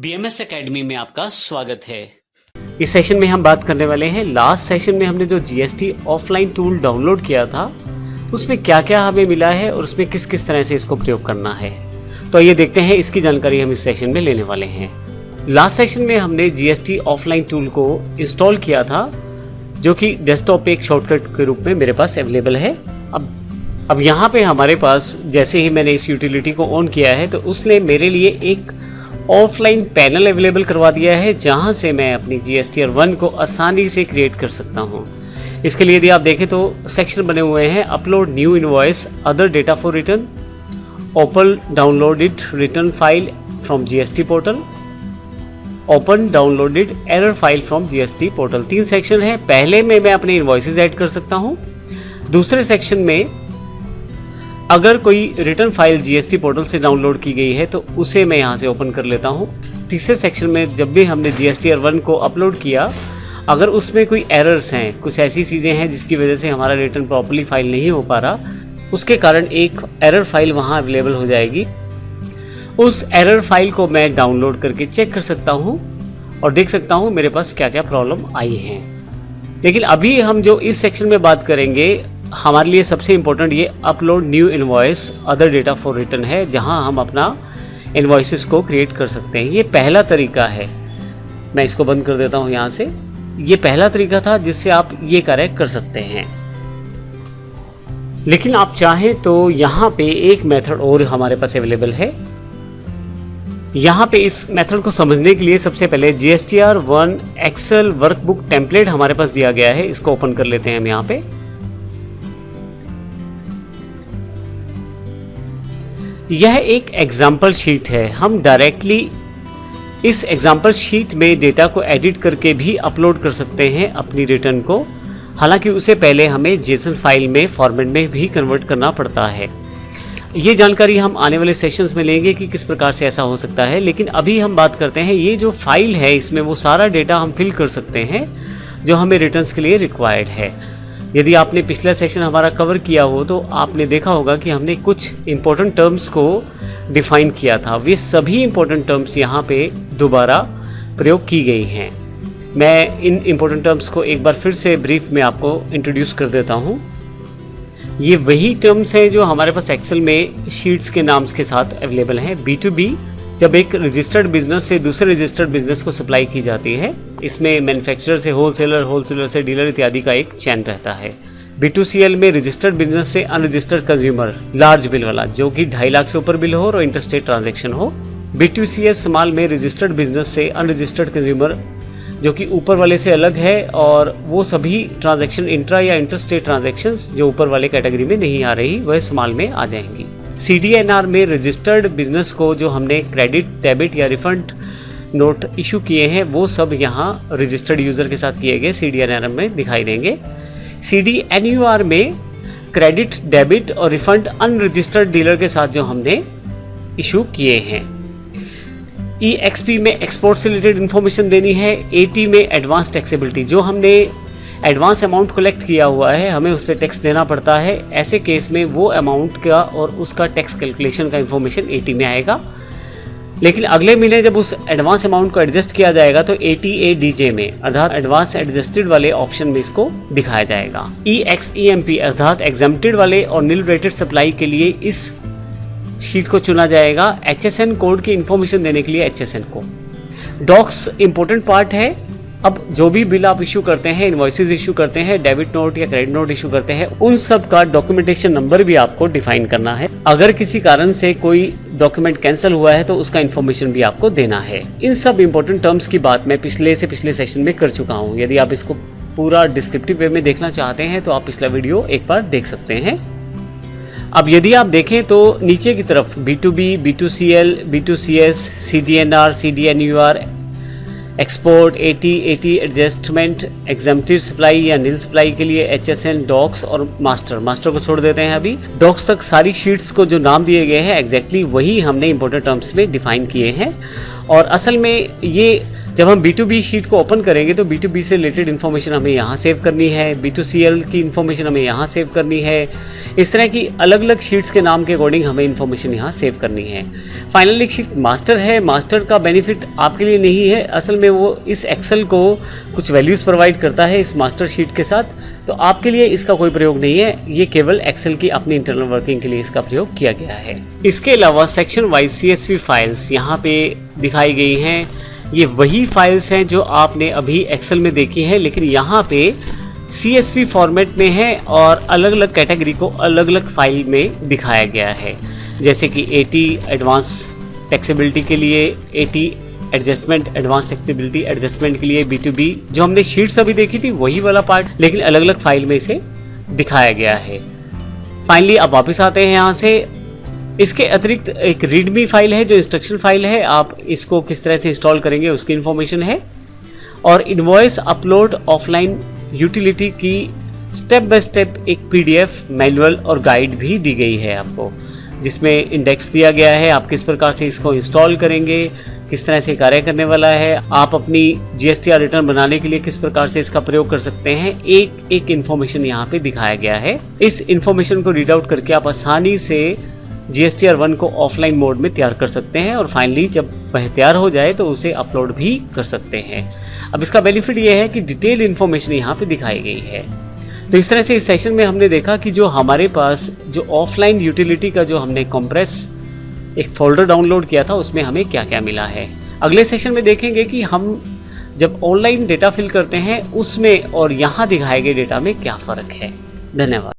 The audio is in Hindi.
BMS एकेडमी में आपका स्वागत है। इस सेशन में हम बात करने वाले हैं, लास्ट सेशन में हमने जो GST ऑफलाइन टूल डाउनलोड किया था उसमें क्या क्या हमें मिला है और उसमें किस किस तरह से इसको प्रयोग करना है। तो ये देखते हैं, इसकी जानकारी हम इस सेशन में लेने वाले हैं। लास्ट सेशन में हमने GST ऑफलाइन टूल को इंस्टॉल किया था, जो कि डेस्कटॉप पे एक शॉर्टकट के रूप में मेरे पास अवेलेबल है। अब यहाँ पे हमारे पास जैसे ही मैंने इस यूटिलिटी को ऑन किया है तो उसने मेरे लिए एक ऑफलाइन पैनल अवेलेबल करवा दिया है, जहाँ से मैं अपनी GSTR 1 को आसानी से क्रिएट कर सकता हूँ। इसके लिए यदि आप देखें तो सेक्शन बने हुए हैं, upload new invoice, other data for return, open downloaded return file from GST portal, open downloaded error file from GST portal. 3 section है। पहले में मैं अपने इनवॉइसेस ऐड कर सकता हूँ। दूसरे सेक्शन में अगर कोई रिटर्न फाइल GST पोर्टल से डाउनलोड की गई है तो उसे मैं यहाँ से ओपन कर लेता हूँ। तीसरे सेक्शन में जब भी हमने GSTR 1 को अपलोड किया, अगर उसमें कोई एरर्स हैं, कुछ ऐसी चीज़ें हैं जिसकी वजह से हमारा रिटर्न प्रॉपर्ली फाइल नहीं हो पा रहा, उसके कारण एक एरर फाइल वहाँ अवेलेबल हो जाएगी। उस एरर फाइल को मैं डाउनलोड करके चेक कर सकता हूँ और देख सकता हूँ मेरे पास क्या क्या प्रॉब्लम आई हैं। लेकिन अभी हम जो इस सेक्शन में बात करेंगे, हमारे लिए सबसे इम्पोर्टेंट ये upload new invoice other data for return है, जहां हम अपना इनवॉइसेस को क्रिएट कर सकते हैं। ये पहला तरीका है। मैं इसको बंद कर देता हूं यहाँ से। ये पहला तरीका था जिससे आप ये कार्य कर सकते हैं। लेकिन आप चाहें तो यहाँ पे एक मेथड और हमारे पास अवेलेबल है। यहाँ पे इस मेथड को समझने के लिए सबसे पहले GSTR 1 एक्सेल वर्कबुक टेम्पलेट हमारे पास दिया गया है, इसको ओपन कर लेते हैं हम यहाँ पे। यह एक एग्जाम्पल शीट है। हम डायरेक्टली इस एग्जाम्पल शीट में डेटा को एडिट करके भी अपलोड कर सकते हैं अपनी रिटर्न को। हालांकि उसे पहले हमें JSON फाइल में फॉर्मेट में भी कन्वर्ट करना पड़ता है। ये जानकारी हम आने वाले सेशंस में लेंगे कि किस प्रकार से ऐसा हो सकता है। लेकिन अभी हम बात करते हैं, ये जो फाइल है इसमें वो सारा डेटा हम फिल कर सकते हैं जो हमें रिटर्न्स के लिए रिक्वायर्ड है। यदि आपने पिछला सेशन हमारा कवर किया हो तो आपने देखा होगा कि हमने कुछ इम्पोर्टेंट टर्म्स को डिफ़ाइन किया था। वे सभी इम्पोर्टेंट टर्म्स यहाँ पे दोबारा प्रयोग की गई हैं। मैं इन इम्पोर्टेंट टर्म्स को एक बार फिर से ब्रीफ में आपको इंट्रोड्यूस कर देता हूँ। ये वही टर्म्स हैं जो हमारे पास एक्सेल में शीट्स के नाम्स के साथ अवेलेबल हैं। B2B, जब एक रजिस्टर्ड बिजनेस से दूसरे रजिस्टर्ड बिजनेस को सप्लाई की जाती है, इसमें मैन्युफैक्चरर से होलसेलर, होलसेलर से डीलर इत्यादि का एक चैन रहता है। B2CL में रजिस्टर्ड बिजनेस से अनरजिस्टर्ड कंज्यूमर, लार्ज बिल वाला, जो कि 2.5 लाख से ऊपर बिल हो और इंटरस्टेट ट्रांजैक्शन हो। B2CS स्मॉल में रजिस्टर्ड बिजनेस से अनरजिस्टर्ड कंज्यूमर, जो कि ऊपर वाले से अलग है, और वो सभी ट्रांजैक्शन इंट्रा या इंटरस्टेट ट्रांजैक्शंस जो ऊपर वाले कैटेगरी में नहीं आ रही, वह स्मॉल में आ जाएंगी। CDNR में रजिस्टर्ड बिजनेस को जो हमने क्रेडिट, डेबिट या रिफंड नोट इशू किए हैं, वो सब यहाँ रजिस्टर्ड यूज़र के साथ किए गए CDNR में दिखाई देंगे। CDNUR में क्रेडिट, डेबिट और रिफंड अनरजिस्टर्ड डीलर के साथ जो हमने इशू किए हैं। EXP में एक्सपोर्ट से रिलेटेड इन्फॉर्मेशन देनी है। AT में एडवांस टैक्सेबिलिटी, जो हमने एडवांस अमाउंट कलेक्ट किया हुआ है, हमें उस पर टैक्स देना पड़ता है। ऐसे केस में वो अमाउंट का और उसका टैक्स कैलकुलेशन का इन्फॉर्मेशन AT में आएगा। लेकिन अगले महीने जब उस एडवांस अमाउंट को एडजस्ट किया जाएगा तो ATA-DJ में, अर्थात एडवांस एडजस्टेड वाले ऑप्शन में इसको दिखाया जाएगा। EXEMP अर्थात एग्जम्प्टेड वाले और नील रेटेड सप्लाई के लिए इस शीट को चुना जाएगा। HSN कोड की इन्फॉर्मेशन देने के लिए HSN को। डॉक्स इंपॉर्टेंट पार्ट है। अब जो भी बिल आप इशू करते हैं, इनवॉइसेस इशू करते हैं, डेबिट नोट या क्रेडिट नोट इशू करते हैं, उन सब का डॉक्यूमेंटेशन नंबर भी आपको डिफाइन करना है। अगर किसी कारण से कोई डॉक्यूमेंट कैंसिल हुआ है तो उसका इन्फॉर्मेशन भी आपको देना है। इन सब इंपॉर्टेंट टर्म्स की बात मैं पिछले सेशन में कर चुका हूँ। यदि आप इसको पूरा डिस्क्रिप्टिव वे में देखना चाहते हैं तो आप पिछला वीडियो एक बार देख सकते हैं। अब यदि आप देखें तो नीचे की तरफ B2B, B2CL, B2CS, CDNR, CDNUR, export, AT adjustment, exempted supply या नील सप्लाई के लिए HSN, डॉक्स और मास्टर को छोड़ देते हैं। अभी डॉक्स तक सारी शीट्स को जो नाम दिए गए हैं एग्जैक्टली वही हमने इंपॉर्टेंट टर्म्स में डिफाइन किए हैं। और असल में ये जब हम B2B शीट को ओपन करेंगे तो B2B से रिलेटेड इन्फॉर्मेशन हमें यहाँ सेव करनी है, B2CL की इन्फॉर्मेशन हमें यहाँ सेव करनी है, इस तरह की अलग अलग शीट्स के नाम के अकॉर्डिंग हमें इन्फॉर्मेशन यहाँ सेव करनी है। फाइनली शीट मास्टर है। मास्टर का बेनिफिट आपके लिए नहीं है, असल में वो इस एक्सेल को कुछ वैल्यूज़ प्रोवाइड करता है इस मास्टर शीट के साथ, तो आपके लिए इसका कोई प्रयोग नहीं है। ये केवल एक्सेल की अपनी इंटरनल वर्किंग के लिए इसका प्रयोग किया गया है। इसके अलावा सेक्शन वाइज CSV फाइल्स यहाँ पे दिखाई गई हैं। ये वही फाइल्स हैं जो आपने अभी एक्सेल में देखी है, लेकिन यहाँ पे CSV फॉर्मेट में है और अलग अलग कैटेगरी को अलग अलग फाइल में दिखाया गया है। जैसे कि AT एडवांस टैक्सेबिलिटी के लिए, AT adjustment advance taxability adjustment के लिए, B2B जो हमने शीट्स अभी देखी थी वही वाला पार्ट, लेकिन अलग अलग फाइल में इसे दिखाया गया है। फाइनली अब वापस आते हैं यहाँ से। इसके अतिरिक्त एक रीडमी फाइल है जो इंस्ट्रक्शन फाइल है, आप इसको किस तरह से इंस्टॉल करेंगे उसकी इन्फॉर्मेशन है। और इनवॉइस अपलोड ऑफलाइन यूटिलिटी की स्टेप बाय स्टेप एक PDF मैनुअल और गाइड भी दी गई है आपको, जिसमें इंडेक्स दिया गया है, आप किस प्रकार से इसको इंस्टॉल करेंगे, किस तरह से कार्य करने वाला है, आप अपनी GSTR रिटर्न बनाने के लिए किस प्रकार से इसका प्रयोग कर सकते हैं। एक एक इन्फॉर्मेशन यहाँ पे दिखाया गया है। इस इन्फॉर्मेशन को रीड आउट करके आप आसानी से GSTR 1 को ऑफलाइन मोड में तैयार कर सकते हैं और फाइनली जब वह तैयार हो जाए तो उसे अपलोड भी कर सकते हैं। अब इसका बेनिफिट ये है कि डिटेल इन्फॉर्मेशन यहाँ पे दिखाई गई है। तो इस तरह से इस सेशन में हमने देखा कि जो हमारे पास जो ऑफलाइन यूटिलिटी का जो हमने कंप्रेस एक फोल्डर डाउनलोड किया था उसमें हमें क्या क्या मिला है। अगले सेशन में देखेंगे कि हम जब ऑनलाइन डेटा फिल करते हैं उसमें और यहाँ दिखाए गए डेटा में क्या फ़र्क है। धन्यवाद।